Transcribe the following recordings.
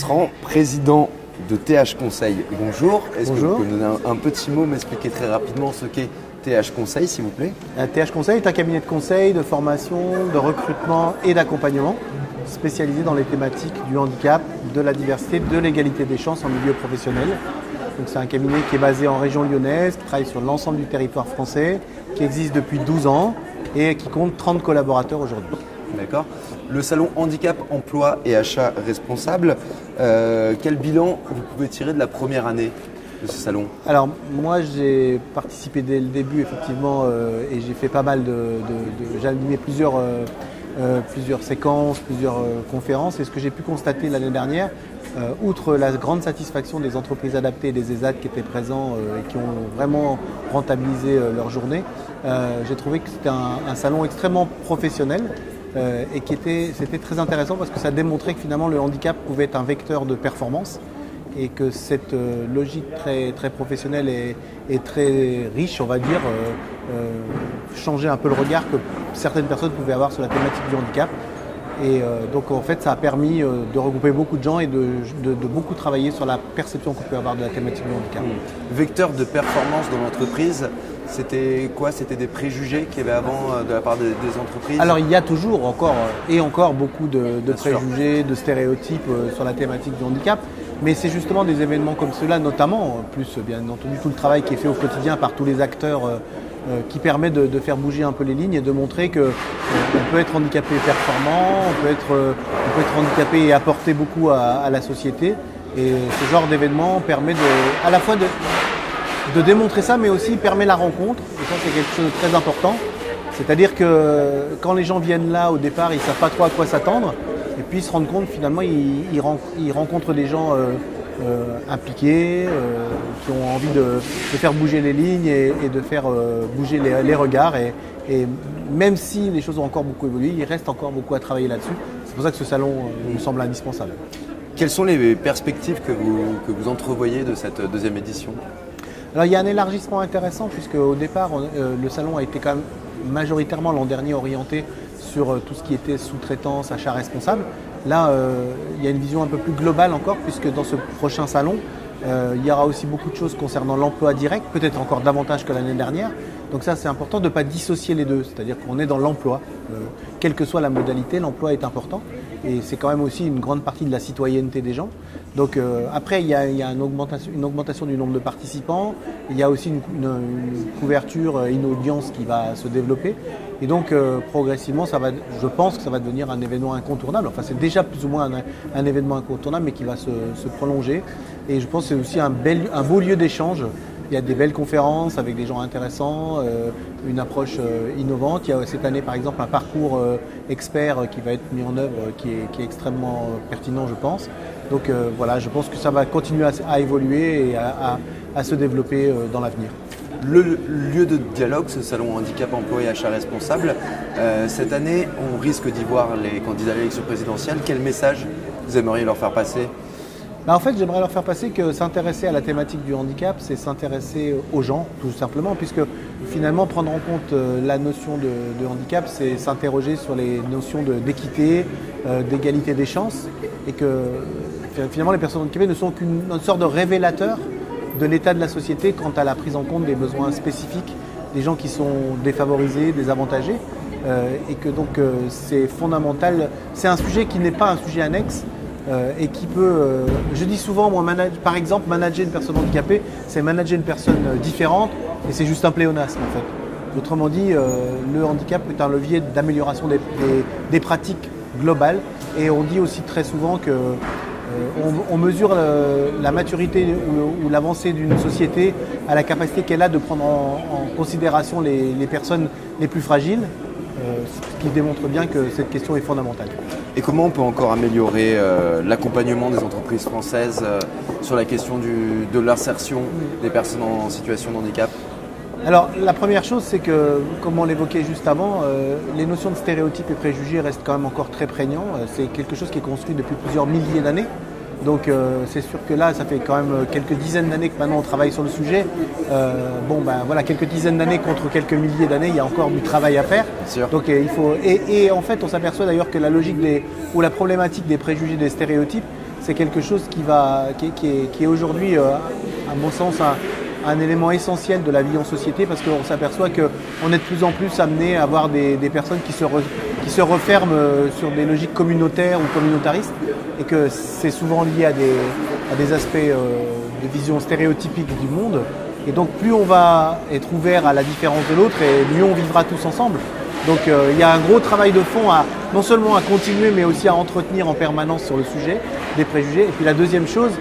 Tisserand, président de TH Conseil. Bonjour. Est-ce que vous pouvez nous donner un petit mot, m'expliquer très rapidement ce qu'est TH Conseil, s'il vous plaît? TH Conseil est un cabinet de conseil, de formation, de recrutement et d'accompagnement spécialisé dans les thématiques du handicap, de la diversité, de l'égalité des chances en milieu professionnel. Donc c'est un cabinet qui est basé en région lyonnaise, qui travaille sur l'ensemble du territoire français, qui existe depuis 12 ans et qui compte 30 collaborateurs aujourd'hui. D'accord. Le salon Handicap, Emploi et Achat Responsable, quel bilan vous pouvez tirer de la première année de ce salon? Alors moi j'ai participé dès le début effectivement et j'ai fait pas mal j'ai animé plusieurs séquences, plusieurs conférences, et ce que j'ai pu constater l'année dernière, outre la grande satisfaction des entreprises adaptées et des ESAT qui étaient présents et qui ont vraiment rentabilisé leur journée, j'ai trouvé que c'était un salon extrêmement professionnel. Et c'était très intéressant parce que ça démontrait que finalement le handicap pouvait être un vecteur de performance et que cette logique très, très professionnelle et très riche, on va dire, changeait un peu le regard que certaines personnes pouvaient avoir sur la thématique du handicap. Et donc en fait ça a permis de regrouper beaucoup de gens et de beaucoup travailler sur la perception qu'on peut avoir de la thématique du handicap. Vecteur de performance dans l'entreprise, c'était quoi? C'était des préjugés qu'il y avait avant de la part des entreprises? Alors il y a toujours encore beaucoup de préjugés, de stéréotypes sur la thématique du handicap, mais c'est justement des événements comme ceux-là notamment, plus bien entendu tout le travail qui est fait au quotidien par tous les acteurs qui permet de faire bouger un peu les lignes et de montrer qu'on peut être handicapé et performant, on peut être handicapé et apporter beaucoup à la société. Et ce genre d'événement permet à la fois de démontrer ça, mais aussi permet la rencontre. Et ça, c'est quelque chose de très important. C'est-à-dire que quand les gens viennent là, au départ, ils ne savent pas trop à quoi s'attendre. Et puis ils se rendent compte, finalement, ils rencontrent des gens impliqués, qui ont envie de faire bouger les lignes et de faire bouger les regards. Et même si les choses ont encore beaucoup évolué, il reste encore beaucoup à travailler là-dessus. C'est pour ça que ce salon me semble indispensable. Quelles sont les perspectives que vous entrevoyez de cette deuxième édition? Alors il y a un élargissement intéressant puisque au départ le salon a été quand même majoritairement l'an dernier orienté sur tout ce qui était sous-traitance, achat responsable. Là il y a une vision un peu plus globale encore puisque dans ce prochain salon il y aura aussi beaucoup de choses concernant l'emploi direct, peut-être encore davantage que l'année dernière. Donc ça c'est important de ne pas dissocier les deux, c'est-à-dire qu'on est dans l'emploi. Quelle que soit la modalité, l'emploi est important et c'est quand même aussi une grande partie de la citoyenneté des gens. Donc après il y a une augmentation du nombre de participants, il y a aussi une couverture, une audience qui va se développer et donc progressivement je pense que ça va devenir un événement incontournable. Enfin c'est déjà plus ou moins un événement incontournable mais qui va se prolonger et je pense que c'est aussi un beau lieu d'échange. Il y a des belles conférences avec des gens intéressants, une approche innovante. Il y a cette année par exemple un parcours expert qui va être mis en œuvre qui est extrêmement pertinent je pense. Donc voilà, je pense que ça va continuer à évoluer et à se développer dans l'avenir. Le lieu de dialogue, ce salon Handicap, Emploi et Achat Responsable, cette année on risque d'y voir les candidats à l'élection présidentielle. Quel message vous aimeriez leur faire passer? En fait, j'aimerais leur faire passer que s'intéresser à la thématique du handicap, c'est s'intéresser aux gens, tout simplement, puisque finalement, prendre en compte la notion de handicap, c'est s'interroger sur les notions d'équité, d'égalité des chances, et que finalement, les personnes handicapées ne sont qu'une sorte de révélateur de l'état de la société quant à la prise en compte des besoins spécifiques des gens qui sont défavorisés, désavantagés, et que donc c'est fondamental. C'est un sujet qui n'est pas un sujet annexe, et qui peut, je dis souvent, moi, par exemple, manager une personne handicapée, c'est manager une personne différente et c'est juste un pléonasme en fait. Autrement dit, le handicap est un levier d'amélioration des pratiques globales et on dit aussi très souvent que on mesure la maturité ou l'avancée d'une société à la capacité qu'elle a de prendre en considération les personnes les plus fragiles, ce qui démontre bien que cette question est fondamentale. Et comment on peut encore améliorer l'accompagnement des entreprises françaises sur la question de l'insertion des personnes en situation de handicap? Alors la première chose, c'est que, comme on l'évoquait juste avant, les notions de stéréotypes et préjugés restent quand même encore très prégnants. C'est quelque chose qui est construit depuis plusieurs milliers d'années. Donc c'est sûr que là, ça fait quand même quelques dizaines d'années que maintenant on travaille sur le sujet. Voilà, quelques dizaines d'années contre quelques milliers d'années, il y a encore du travail à faire. Donc et en fait, on s'aperçoit d'ailleurs que la logique ou la problématique des préjugés, des stéréotypes c'est quelque chose qui est aujourd'hui, à mon sens, un élément essentiel de la vie en société, parce qu'on s'aperçoit qu'on est de plus en plus amené à avoir des personnes qui se referment sur des logiques communautaires ou communautaristes, et que c'est souvent lié à des aspects de vision stéréotypique du monde. Et donc plus on va être ouvert à la différence de l'autre, et mieux on vivra tous ensemble. Donc il y a un gros travail de fond non seulement à continuer, mais aussi à entretenir en permanence sur le sujet des préjugés. Et puis la deuxième chose,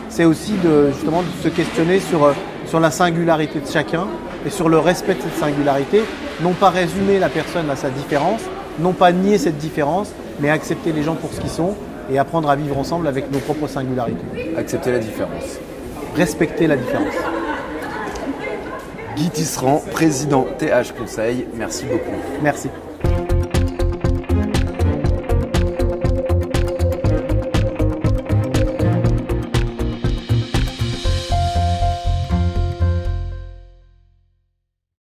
c'est aussi justement de se questionner sur la singularité de chacun et sur le respect de cette singularité. Non pas résumer la personne à sa différence, non pas nier cette différence, mais accepter les gens pour ce qu'ils sont et apprendre à vivre ensemble avec nos propres singularités. Accepter la différence. Respecter la différence. Guy Tisserand, président TH Conseil, merci beaucoup. Merci.